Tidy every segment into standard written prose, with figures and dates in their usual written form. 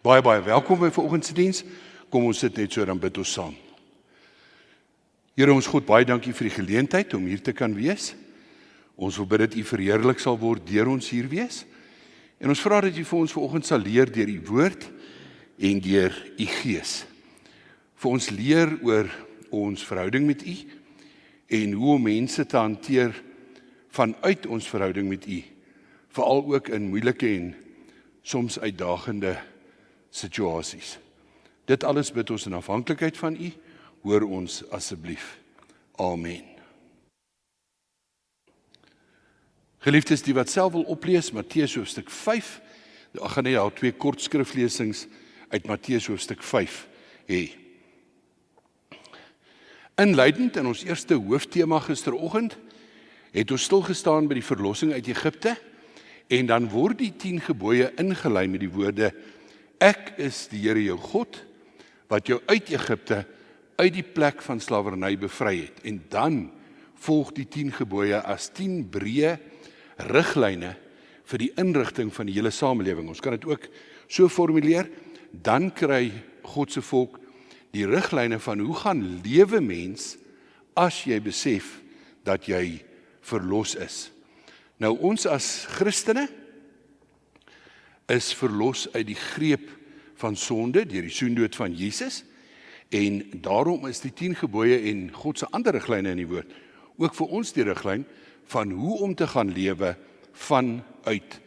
Baie welkom by vanoggend se diens. Kom ons sit net so dan bid ons saam. Here ons God, baie dankie vir die geleentheid om hier te kan wees. Ons wil bid dat U verheerlik sal word deur ons hier wees. En ons vra dat U vir ons vanoggend sal leer deur U woord en deur U Gees. Vir ons leer oor ons verhouding met U en hoe om mense te hanteer vanuit ons verhouding met U, veral ook in moeilike en soms uitdagende situasies. Dit alles bid ons in afhanklikheid van U, hoor ons asseblief. Amen. Geliefdes, die wat self wil oplees, Matteus hoofstuk 5, ek gaan net al 2 kort skriflesings uit Matteus hoofstuk 5 hê. Inleidend in ons eerste hoofthema gisteroggend, het ons stilgestaan by die verlossing uit Egipte, en dan word die 10 gebooie ingelei met die woorde, ek is die Here jou God, wat jou uit Egipte, uit die plek van slawerny bevry het. En dan volg die 10 gebooie as 10 breë riglyne vir die inrigting van die hele samelewing. Ons kan dit ook so formuleer, dan kry God se volk die riglyne van hoe gaan lewe mens as jy besef dat jy verlos is. Nou ons as Christene is verlos uit die greep van sonde deur die soendood van Jesus, en daarom is die 10 gebooie en God se ander riglyne in die woord ook vir ons die riglyn van hoe om te gaan lewe vanuit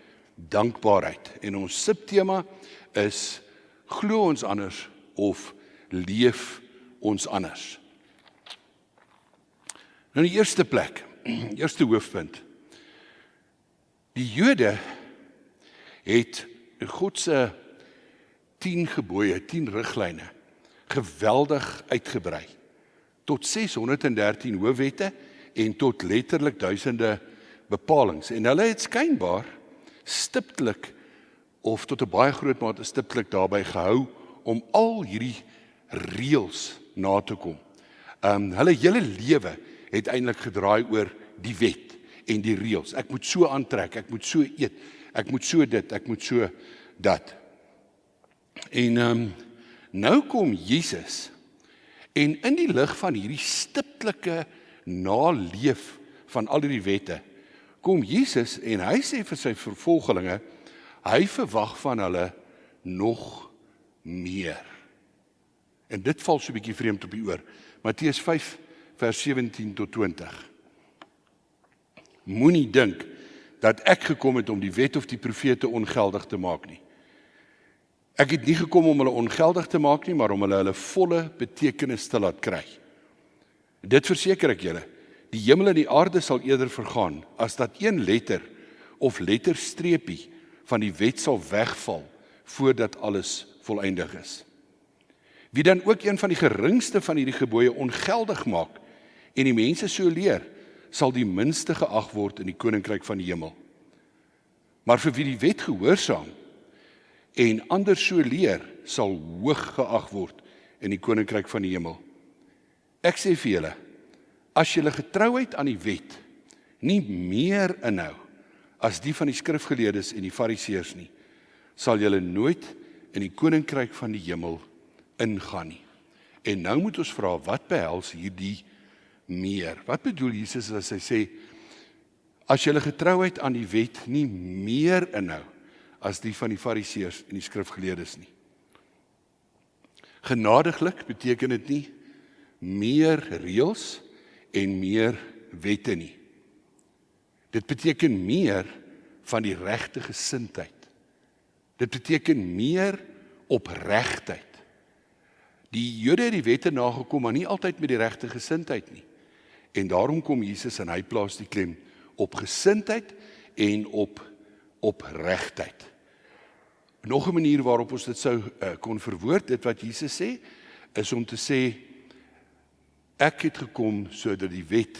dankbaarheid. En ons subtema is glo ons anders of leef ons anders. Nou die eerste plek, eerste hoofpunt. Die Jode het God se 10 gebooie, 10 riglyne, geweldig uitgebrei, tot 613 hoofwette en tot letterlik duisende bepalings. En hulle het skynbaar stiptelik, of tot 'n baie groot mate stiptelik daarby gehou, om al hierdie reëls na te kom. Hulle hele lewe het eintlik gedraai oor die wet en die reëls. Ek moet so aantrek, ek moet so eet, ek moet so dit, ek moet so dat. En nou kom Jesus, en in die lig van hierdie stiptelike naleef van al die wette, kom Jesus en hy sê vir sy vervolgelinge, hy verwag van hulle nog meer. En dit val so 'n bietjie vreemd op die oor. Matteus 5 vers 17 tot 20. Moenie dink dat ek gekom het om die wet of die profete ongeldig te maak nie. Ek het nie gekom om hulle ongeldig te maak nie, maar om hulle volle betekenis te laat kry. Dit verseker ek julle, die hemel en die aarde sal eerder vergaan, as dat een letter of letterstreepie van die wet sal wegval, voordat alles voleindig is. Wie dan ook een van die geringste van hierdie gebooie ongeldig maak, en die mense so leer, sal die minste geag word in die koninkryk van die hemel. Maar vir wie die wet gehoorsaam, en ander so leer, sal hoog geag word in die koninkryk van die hemel. Ek sê vir julle, as julle getrouheid aan die wet nie meer inhou as die van die skrifgeleerdes en die fariseërs nie, sal julle nooit in die koninkryk van die hemel ingaan nie. En nou moet ons vra, wat behels hierdie meer? Wat bedoel Jesus as hy sê, as julle getrouheid aan die wet nie meer inhou as die van die fariseërs en die skrifgeleerdes nie? Genadiglik beteken dit nie meer reëls en meer wette nie. Dit beteken meer van die regte gesindheid. Dit beteken meer opregtheid. Die Jode het die wette nagekom, maar nie altyd met die regte gesindheid nie. En daarom kom Jesus en hy plaas die klem op gesindheid en op opregtheid. Nog 'n manier waarop ons dit sou kon verwoord, dit wat Jesus sê, is om te sê, ek het gekom sodat die wet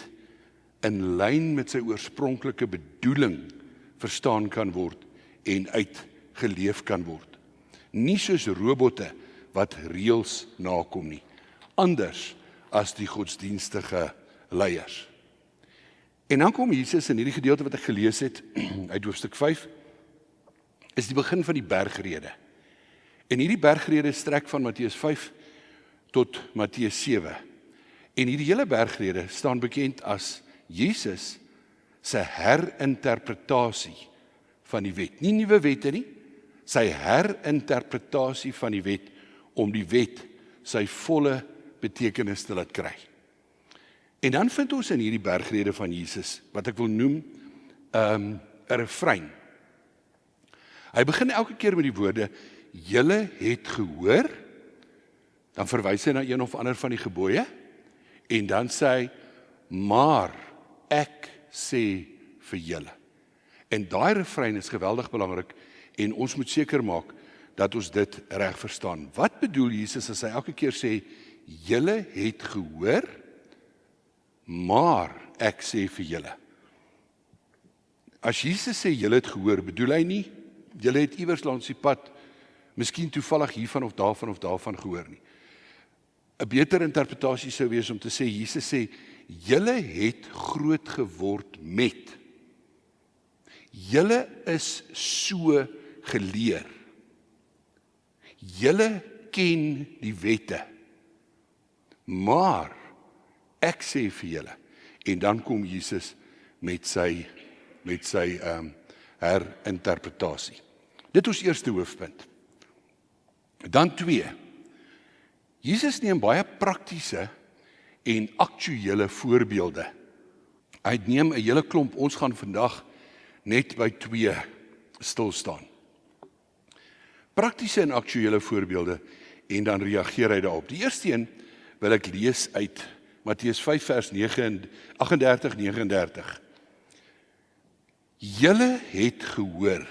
in lyn met sy oorspronklike bedoeling verstaan kan word en uitgeleef kan word. Nie soos robotte wat reëls nakom nie, anders as die godsdienstige leiers. En dan kom Jesus in hierdie gedeelte wat ek gelees het, uit hoofstuk 5, is die begin van die bergrede. En hierdie bergrede strek van Matteus 5 tot Matteus 7. En hierdie hele bergrede staan bekend as Jesus sy herinterpretasie van die wet. Nie nuwe wette nie, sy herinterpretasie van die wet, om die wet sy volle betekenis te laat kry. En dan vind ons in hierdie bergrede van Jesus, wat ek wil noem, 'n refrein. Hy begin elke keer met die woorde, julle het gehoor, dan verwys hy na een of ander van die gebooie, en dan sê hy, maar ek sê vir julle. En daai refrein is geweldig belangrik, en ons moet seker maak, dat ons dit reg verstaan. Wat bedoel Jesus as hy elke keer sê, julle het gehoor, maar ek sê vir julle. As Jesus sê, julle het gehoor, bedoel hy nie, julle het iewers langs die pad, miskien toevallig hiervan of daarvan gehoor nie. 'n beter interpretasie sou wees om te sê, Jesus sê, julle het groot geword met. Julle is so geleer. Julle ken die wette. Maar ek sê vir julle, en dan kom Jesus met sy herinterpretasie. Dit is eerste hoofpunt. Dan 2. Jesus neem baie praktiese en aktuele voorbeelde. Hy neem 'n hele klomp, ons gaan vandag net by 2 stil staan. Praktiese en aktuele voorbeelde, en dan reageer hy daarop. Die eerste een wil ek lees uit Matteus 5 vers 38-39. Julle het gehoor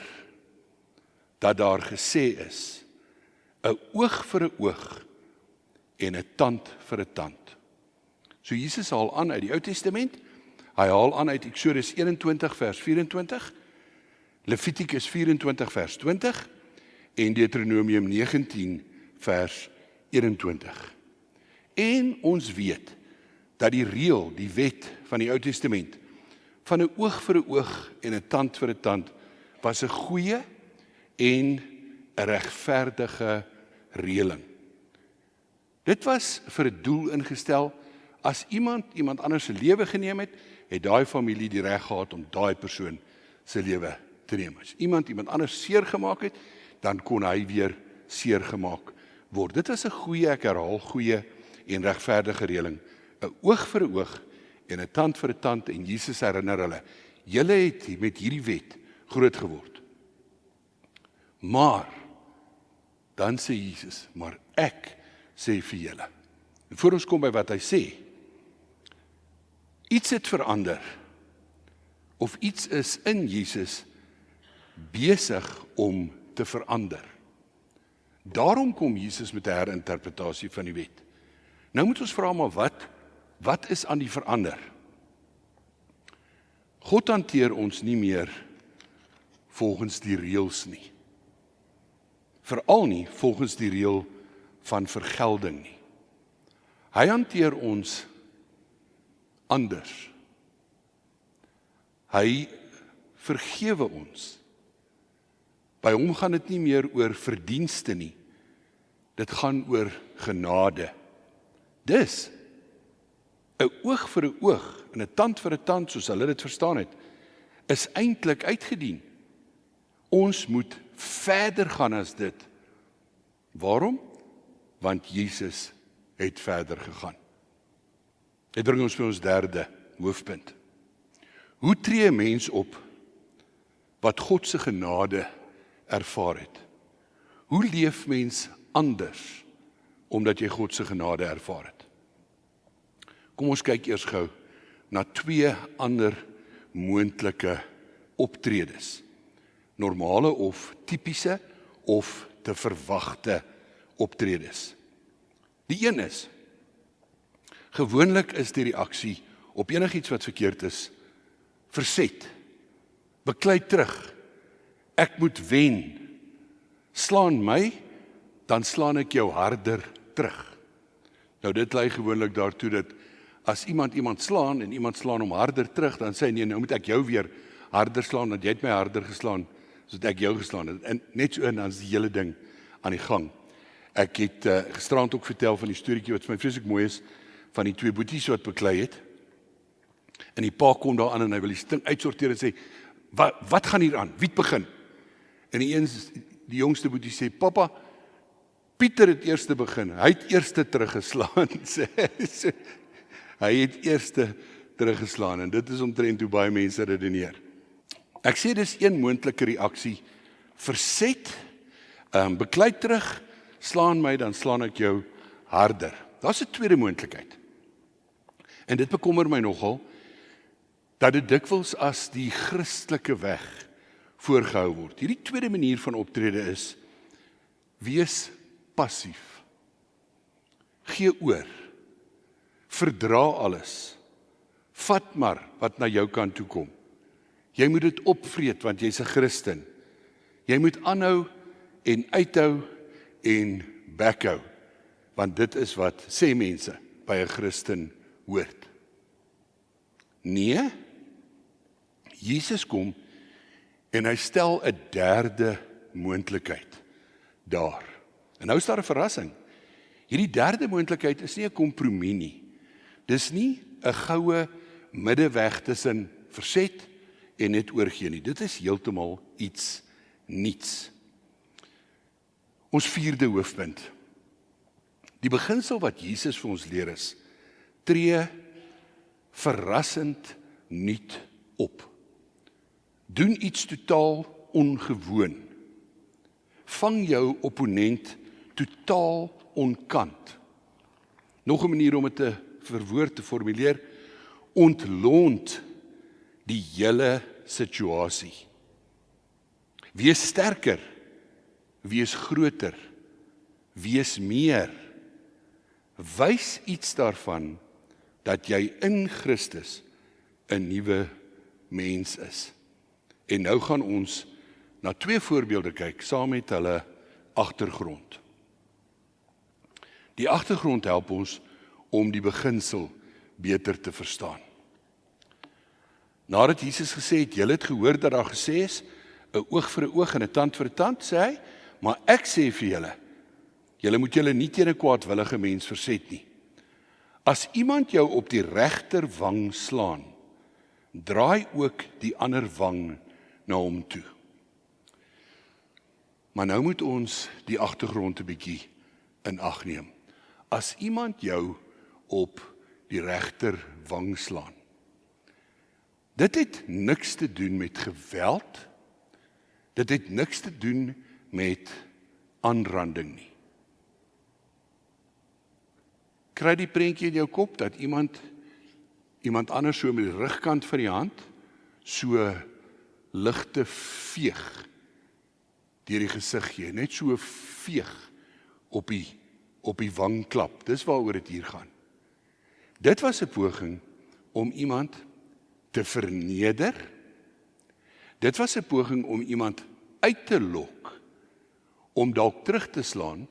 dat daar gesê is, 'n oog vir 'n oog en 'n tand vir 'n tand. So Jesus haal aan uit die Ou Testament, hy haal aan uit Eksodus 21 vers 24, Levitikus 24 vers 20 en Deuteronomium 19 vers 21. En ons weet dat die reël, die wet van die Ou Testament, van 'n oog vir 'n oog en 'n tand vir 'n tand, was 'n goeie en 'n regverdige reëling. Dit was vir 'n doel ingestel, as iemand anders se lewe geneem het, het daai familie die reg gehad om daai persoon se lewe te neem. As iemand anders seer gemaak het, dan kon hy weer seer gemaak word. Dit was 'n goeie, ek herhaal, goeie en regverdige reëling. 'n Oog vir 'n oog en 'n tand vir 'n tand, en Jesus herinner hulle, julle het met hierdie wet groot geword. Maar, dan sê Jesus, maar ek sê vir julle. En voor ons kom by wat hy sê, iets het verander, of iets is in Jesus besig om te verander. Daarom kom Jesus met 'n herinterpretasie van die wet. Nou moet ons vra, maar wat is aan die verander? God hanteer ons nie meer volgens die reëls nie. Veral nie volgens die reël van vergelding nie. Hy hanteer ons anders. Hy vergewe ons. By hom gaan dit nie meer oor verdienste nie. Dit gaan oor genade. Dus 'n oog vir 'n oog en 'n tand vir 'n tand, soos hulle dit verstaan het, is eintlik uitgedien. Ons moet verder gaan as dit. Waarom? Want Jesus het verder gegaan. Dit bring ons by ons derde hoofpunt. Hoe tree 'n mens op wat God se genade ervaar het? Hoe leef mens anders omdat jy God se genade ervaar het? Kom ons kyk eers gou na 2 ander moontlike optredes. Normale of tipiese of te verwagte optredes. Die een is, gewoonlik is die reaksie op enigiets wat verkeerd is, verset, beklei terug, ek moet wen, slaan my, dan slaan ek jou harder terug. Nou dit lei gewoonlik daartoe dat as iemand slaan en iemand slaan hom harder terug, dan sê hy, nee, nou moet ek jou weer harder slaan, want jy het my harder geslaan, sodat ek jou geslaan het. En net so, en dan is die hele ding aan die gang. Ek het gisterand ook vertel van die storieetjie wat vir my vreeslik mooi is, van die twee boeties wat beklei het. En die pa kom daar aan en hy wil die ding uitsorteer en sê, wat gaan hier aan? Wie het begin? En die jongste boetie sê, papa, Pieter het eerste begin, hy het eerste teruggeslaan, sê. Hy het eerste teruggeslaan, en dit is omtrent hoe baie mense redeneer. Ek sê dis een moontlike reaksie, verset, beklei terug, slaan my, dan slaan ek jou harder. Daar's 'n tweede moontlikheid. En dit bekommer my nogal, dat dit dikwels as die Christelike weg voorgehou word. Hierdie tweede manier van optrede is, wees passief, gee oor, verdra alles, vat maar wat na jou kant toe kom. Jy moet dit opvreet, want jy's 'n Christen. Jy moet aanhou en uithou en bakhou, want dit is wat, sê mense, by 'n Christen hoort. Nee, Jesus kom en hy stel 'n derde moontlikheid daar. En nou is daar 'n verrassing. Hierdie derde moontlikheid is nie 'n kompromie nie. Dis nie 'n goue middeweg tussen verset en net oorgee nie. Dit is heeltemal iets niets. Ons vierde hoofpunt. Die beginsel wat Jesus vir ons leer is, tree verrassend nuut op. Doen iets totaal ongewoon. Vang jou opponent totaal onkant. Nog 'n manier om dit te formuleer, ontlont die hele situasie. Wees sterker, wees groter, wees meer. Wys iets daarvan dat jy in Christus 'n nuwe mens is. En nou gaan ons na twee voorbeelde kyk, saam met hulle agtergrond. Die agtergrond help ons om die beginsel beter te verstaan. Nadat Jesus gesê het, julle het gehoor dat daar gesê is, 'n oog vir 'n oog en 'n tand vir 'n tand, sê hy, maar ek sê vir julle, julle moet julle nie teen 'n kwaadwillige mens verset nie. As iemand jou op die regter wang slaan, draai ook die ander wang na hom toe. Maar nou moet ons die agtergrond 'n bietjie in ag neem. As iemand jou op die regter wang slaan, dit het niks te doen met geweld, dit het niks te doen met aanranding nie. Kry die prentjie in jou kop dat iemand anders so met die rugkant van die hand so ligte veeg deur die gesig gee, net so veeg op die wang klap. Dis waaroor dit hier gaan. Dit was 'n poging om iemand te verneder. Dit was 'n poging om iemand uit te lok, om dalk terug te slaan,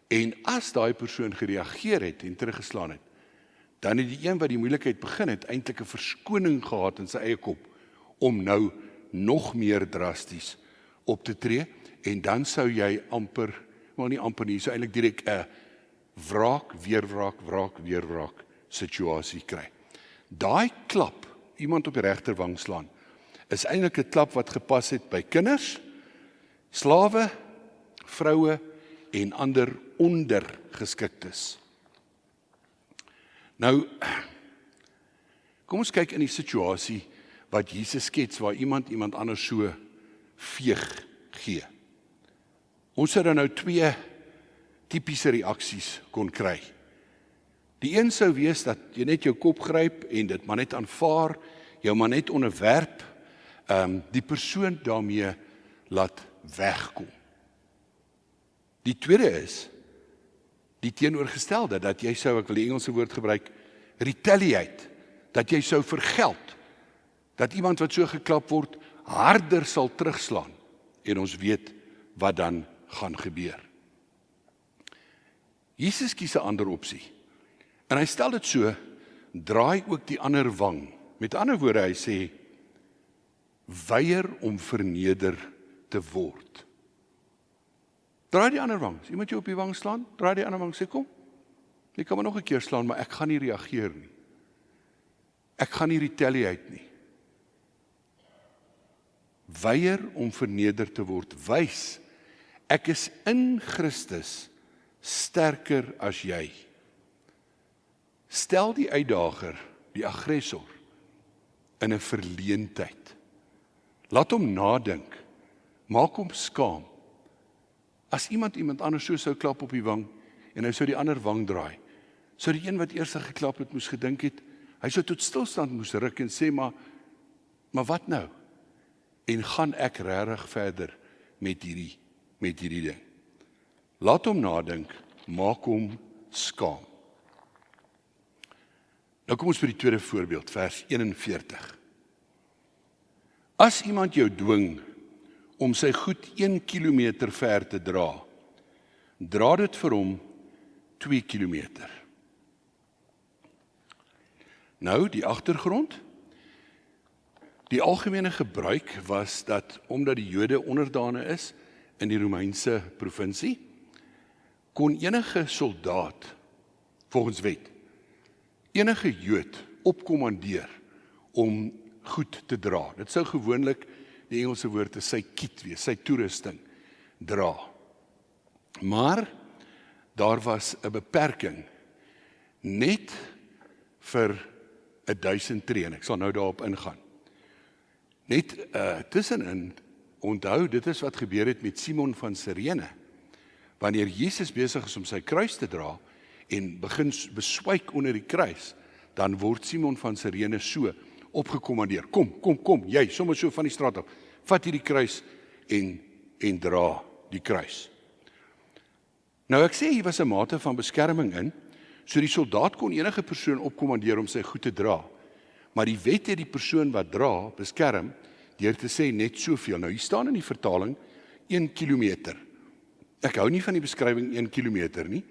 en as daai persoon gereageer het en teruggeslaan het, dan het die een wat die moeilikheid begin het, eintlik 'n verskoning gehad in sy eie kop, om nou nog meer drasties op te tree, en dan sou jy amper, maar nie amper nie, sou eintlik direk 'n wraak, weer wraak situasie kry. Daai klap, iemand op die regterwang slaan, is eintlik 'n klap wat gepas het by kinders, slawe, vroue en ander ondergeskiktes. Nou, kom ons kyk in die situasie wat Jesus skets, waar iemand anders so veeg gee. Ons sou dan nou twee tipiese reaksies kon kry. Die een sou wees dat jy net jou kop gryp en dit maar net aanvaar, jou maar net onderwerp, die persoon daarmee laat wegkom. Die tweede is die teenoorgestelde, dat jy sou, ek wil die Engelse woord gebruik, retaliate, dat jy sou vergeld, dat iemand wat so geklap word, harder sal terugslaan, en ons weet wat dan gaan gebeur. Jesus kies 'n ander opsie, en hy stel dit so, draai ook die ander wang. Met ander woorde, hy sê, weier om verneder te word. Draai die ander wang. As iemand jou op die wang slaan, draai die ander wang, sê kom. Jy kan my nog 'n keer slaan, maar ek gaan nie reageer nie. Ek gaan nie retaliate nie. Weier om verneder te word. Wys, ek is in Christus sterker as jy. Stel die uitdager, die aggressor, in 'n verleentheid. Laat hom nadink. Maak hom skaam. As iemand anders so sou klap op die wang, en hy sou die ander wang draai, sou die een wat eers geklap het, moes gedink het, hy sou tot stilstand moes ruk en sê, maar wat nou? En gaan ek regtig verder met hierdie ding? Laat hom nadink, maak hom skaam. Nou kom ons by die tweede voorbeeld, vers 41. As iemand jou dwing om sy goed 1 kilometer ver te dra, dra dit vir hom 2 kilometer. Nou, die agtergrond. Die algemene gebruik was dat, omdat die Jode onderdane is in die Romeinse provinsie, kon enige soldaat, volgens wet, enige Jood opkommandeer om goed te dra. Dit sou gewoonlik die Engelse woord is sy kit wees, sy toerusting dra. Maar daar was 'n beperking net vir 1000 tree, en ek sal nou daarop ingaan. Net tussenin, onthou, dit is wat gebeur het met Simon van Sirene. Wanneer Jesus besig is om sy kruis te dra en begin beswyk onder die kruis, dan word Simon van Sirene so opgekommandeer. Kom, jy, sommer so van die straat af. Vat hierdie kruis en dra die kruis. Nou ek sê, hier was 'n mate van beskerming in, so die soldaat kon enige persoon opkommandeer om sy goed te dra. Maar die wet het die persoon wat dra, beskerm, deur te sê net soveel. Nou hier staan in die vertaling 1 kilometer. Ek hou nie van die beskrywing 1 kilometer nie,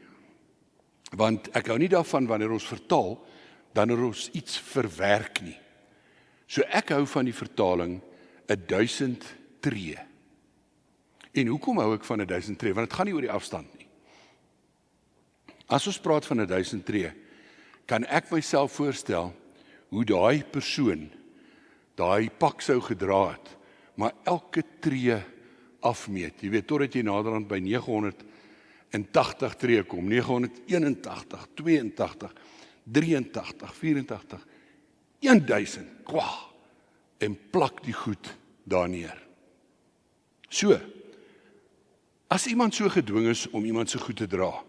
want ek hou nie daarvan wanneer ons vertaal, dan ons iets verwerk nie. So ek hou van die vertaling 1000 tree. En hoekom hou ek van 1000 tree? Want dit gaan nie oor die afstand nie. As ons praat van 1000 tree, kan ek myself voorstel hoe daai persoon daai pak sou gedra het, maar elke tree afmeet. Jy weet, totdat jy naderhand by 980 tree kom, 981, 82, 83, 84, 1000, en plak die goed daar neer. So, as iemand so gedwing is om iemand se goed te dra,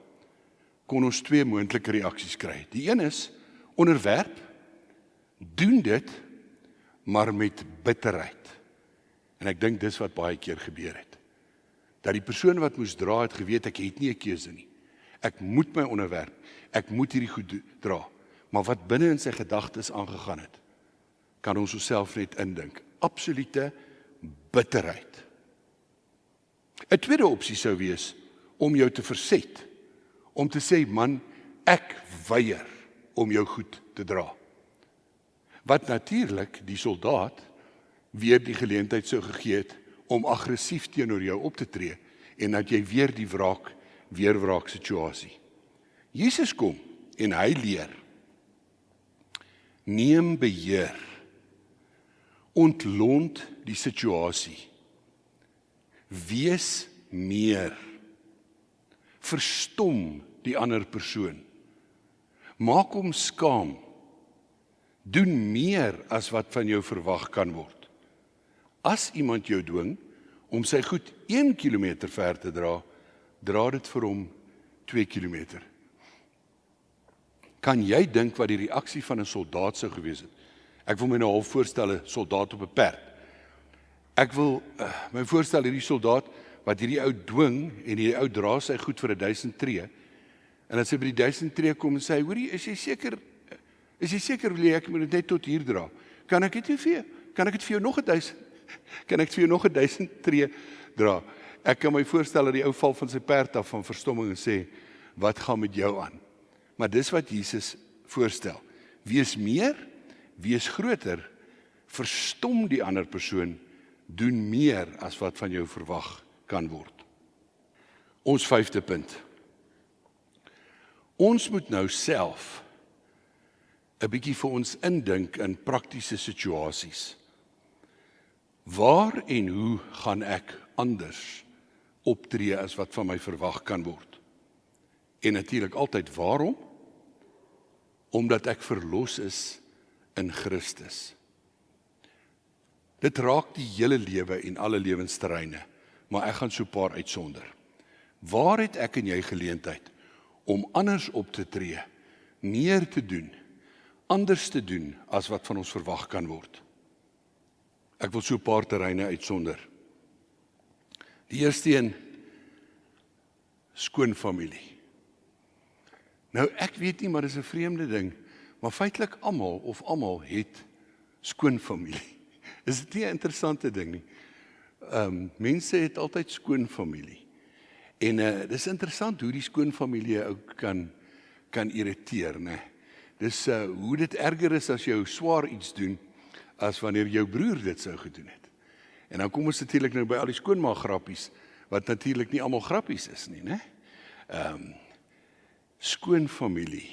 kon ons 2 moontlike reaksies kry. Die een is, onderwerp, doen dit, maar met bitterheid. En ek dink dis wat baie keer gebeur het. Dat die persoon wat moes dra het geweet, ek het nie 'n keuse nie. Ek moet my onderwerp, ek moet hierdie goed dra. Maar wat binne in sy gedagtes aangegaan het, kan ons osself net indink. Absolute bitterheid. 'n tweede opsie sou wees, om jou te verset. Om te sê, man, ek weier om jou goed te dra. Wat natuurlik die soldaat weer die geleentheid sou gegee het om aggressief teenoor jou op te tree en dat jy weer die weerwraak situasie. Jesus kom en hy leer. Neem beheer. Ontlont die situasie. Wees meer. Verstom die ander persoon. Maak hom skaam. Doen meer as wat van jou verwag kan word. As iemand jou dwing om sy goed 1 kilometer ver te dra, dra dit vir hom 2 kilometer. Kan jy dink wat die reaksie van 'n soldaat sou gewees het? Ek wil my nou half voorstel 'n soldaat op 'n perd. Ek wil my voorstel hierdie soldaat wat hierdie ou dwing en hierdie ou dra sy goed vir 1000 tree. En as hy by die 1000 tree kom en sê, hoorie, is jy seker wil jy ek moet dit net tot hier dra? Kan ek dit vir jou nog 1000? Kan ek vir jou nog 1000 tree dra? Ek kan my voorstel dat die ou val van sy perd af van verstomming en sê, wat gaan met jou aan? Maar dis wat Jesus voorstel. Wees meer, wees groter, verstom die ander persoon, doen meer as wat van jou verwag kan word. Ons 5de punt. Ons moet nou self 'n bietjie vir ons indink in praktiese situasies. Waar en hoe gaan ek anders optree as wat van my verwag kan word? En natuurlik altyd waarom? Omdat ek verlos is in Christus. Dit raak die hele lewe en alle lewensterreine, maar ek gaan so 'n paar uitsonder. Waar het ek en jy geleentheid om anders op te tree, meer te doen, anders te doen as wat van ons verwag kan word? Ek wil so 'n paar terreine uitsonder. Die eerste een, skoonfamilie. Nou ek weet nie, maar dis 'n vreemde ding, maar feitelik almal het skoonfamilie. Is dit nie 'n interessante ding nie? Mense het altyd skoonfamilie. En dis interessant hoe die skoonfamilie ook kan irriteer, né? Dis hoe dit erger is as jou swaar iets doen as wanneer jou broer dit sou gedoen het. En dan kom ons natuurlik nou by al die skoonmaak grappies, wat natuurlik nie almal grappies is nie, né? Skoonfamilie.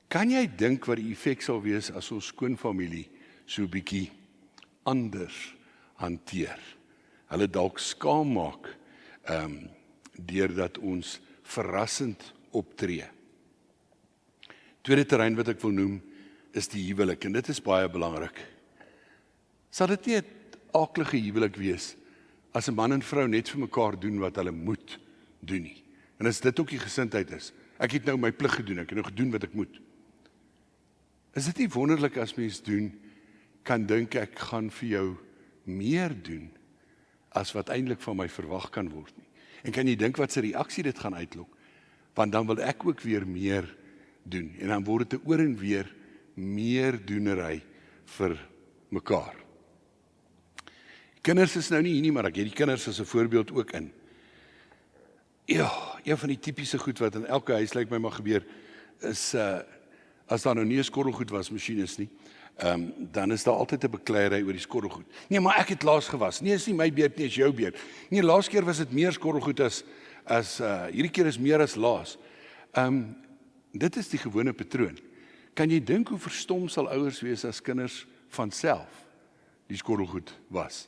Kan jy dink wat die effek sal wees as ons skoonfamilie so bietjie anders hanteer? Hulle dalk skaam maak, deurdat ons verrassend optree. Tweede terrein wat ek wil noem, is die huwelik, en dit is baie belangrik. Sal dit nie 'n aaklige huwelik wees, as 'n man en vrou net vir mekaar doen wat hulle moet doen nie? En as dit ook die gesindheid is, ek het nou my plig gedoen, ek het nou gedoen wat ek moet. Is dit nie wonderlik as mens kan dink ek gaan vir jou meer doen, as wat eintlik van my verwag kan word nie? En kan jy dink wat se reaksie dit gaan uitlok? Want dan wil ek ook weer meer doen, en dan word dit oor en weer meer doenery vir mekaar. Kinders is nou nie hier nie, maar ek het die kinders as 'n voorbeeld ook in. Ja, een van die tipiese goed wat in elke huis lyk my maar gebeur, is as daar nou nie 'n skorrelgoedwasmasjien is nie, dan is daar altyd 'n bekleierery oor die skorrelgoed. Nee, maar ek het laas gewas. Nee, is nie my beurt nie, is jou beurt. Nee, laas keer was dit meer skorrelgoed as hierdie keer is meer as laas. Dit is die gewone patroon. Kan jy dink hoe verstom sal ouers wees as kinders van self die skorrelgoed was?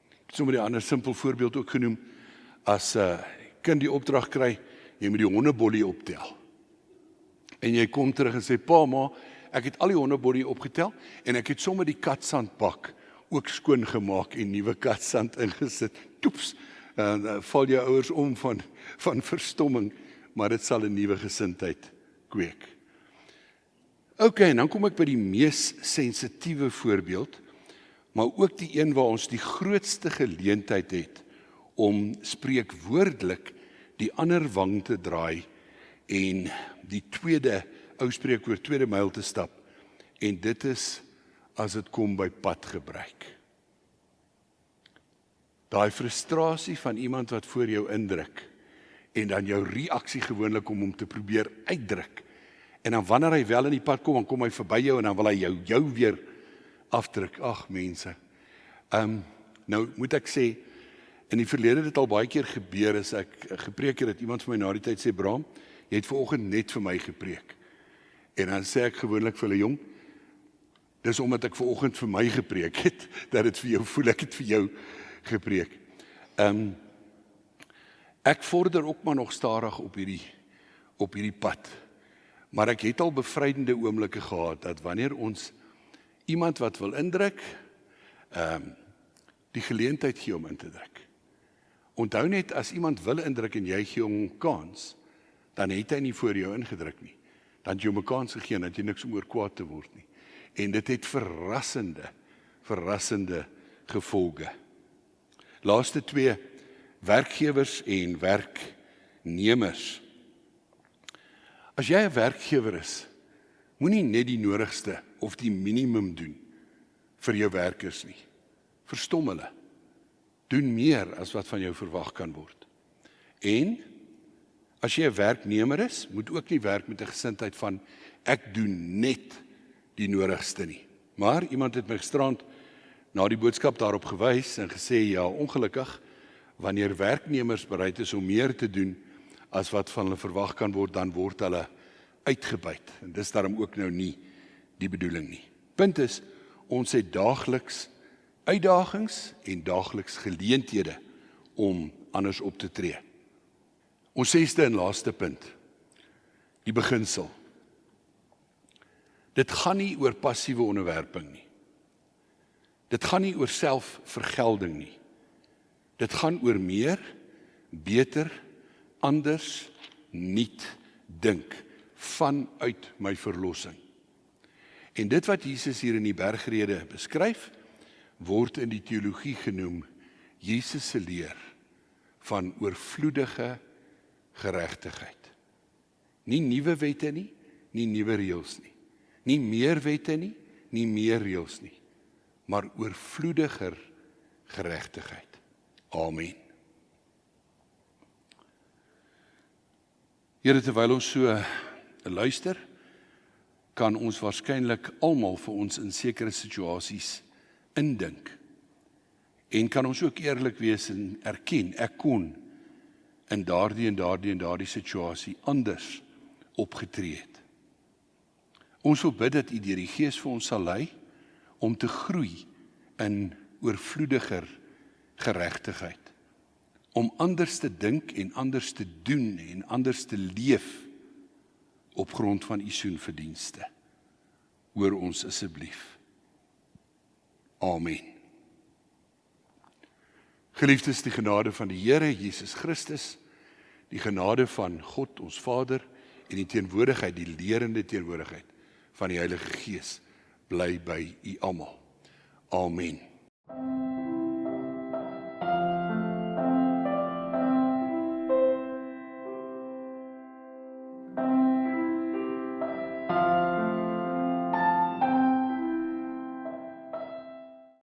Ek het sommer 'n ander simpel voorbeeld ook genoem. As kind die opdrag kry, jy moet die hondebollie optel. En jy kom terug en sê, pa, ma, ek het al die hondebollie opgetel, en ek het sommer die katsandbak ook skoon gemaak en nuwe katsand ingesit. Toeps, val jou ouers om van verstomming, maar dit sal 'n nuwe gesindheid kweek. OK, en dan kom ek by die mees sensitiewe voorbeeld, maar ook die een waar ons die grootste geleentheid het om spreekwoordelik die ander wang te draai en die ou spreekwoord tweede myl te stap. En dit is as dit kom by padgebruik. Daai frustrasie van iemand wat voor jou indruk, en dan jou reaksie gewoonlik om hom te probeer uitdruk. En dan wanneer hy wel in die pad kom, dan kom hy verby jou en dan wil hy jou weer afdruk. Ag mense. Nou moet ek sê, in die verlede het dit al baie keer gebeur, as ek gepreek het, dat iemand vir my na die tyd sê, Bram, jy het vanoggend net vir my gepreek. En dan sê ek gewoonlik vir hulle, jong, dis omdat ek vanoggend vir my gepreek het, dat dit vir jou voel, ek het vir jou gepreek. Ek vorder ook maar nog stadig op hierdie pad. Maar ek het al bevrydende oomblikke gehad, dat wanneer ons iemand wat wil indruk, die geleentheid gee om in te druk. Onthou net, as iemand wil indruk en jy gee hom kans, dan het hy nie voor jou ingedruk nie. Dan het jy hom 'n kans gegee, dan het jy niks om oor kwaad te word nie. En dit het verrassende gevolge. Laaste 2, werkgewers en werknemers. As jy 'n werkgewer is, moenie net die nodigste of die minimum doen vir jou werkers nie. Verstom hulle. Doen meer as wat van jou verwag kan word. En as jy 'n werknemer is, moet ook nie werk met 'n gesindheid van ek doen net die nodigste nie. Maar iemand het my gisterand na die boodskap daarop gewys en gesê, ja, ongelukkig, Wanneer werknemers bereid is om meer te doen as wat van hulle verwag kan word, dan word hulle uitgebuit. En dis daarom ook nou nie die bedoeling nie. Punt is, ons het daagliks uitdagings en daagliks geleenthede om anders op te tree. Ons 6de en laaste punt, die beginsel. Dit gaan nie oor passiewe onderwerping nie. Dit gaan nie oor selfvergelding nie. Dit gaan oor meer, beter, anders, nuut dink vanuit my verlossing. En dit wat Jesus hier in die bergrede beskryf, word in die teologie genoem Jesus se leer van oorvloedige geregtigheid. Nie nuwe wette nie, nie nuwe reëls nie. Nie meer wette nie, nie meer reëls nie, maar oorvloediger geregtigheid. Amen. Here, terwyl ons so luister, kan ons waarskynlik almal vir ons in sekere situasies indink. En kan ons ook eerlik wees en erken, ek kon in daardie situasie anders opgetree het. Ons wil bid dat U deur die Gees vir ons sal lei om te groei in oorvloediger geregtigheid. Om anders te dink en anders te doen en anders te leef op grond van U soenverdienste. Hoor ons asseblief. Amen. Geliefdes, die genade van die Here Jesus Christus, die genade van God ons Vader en die teenwoordigheid, die lerende teenwoordigheid van die Heilige Gees bly by U almal. Amen.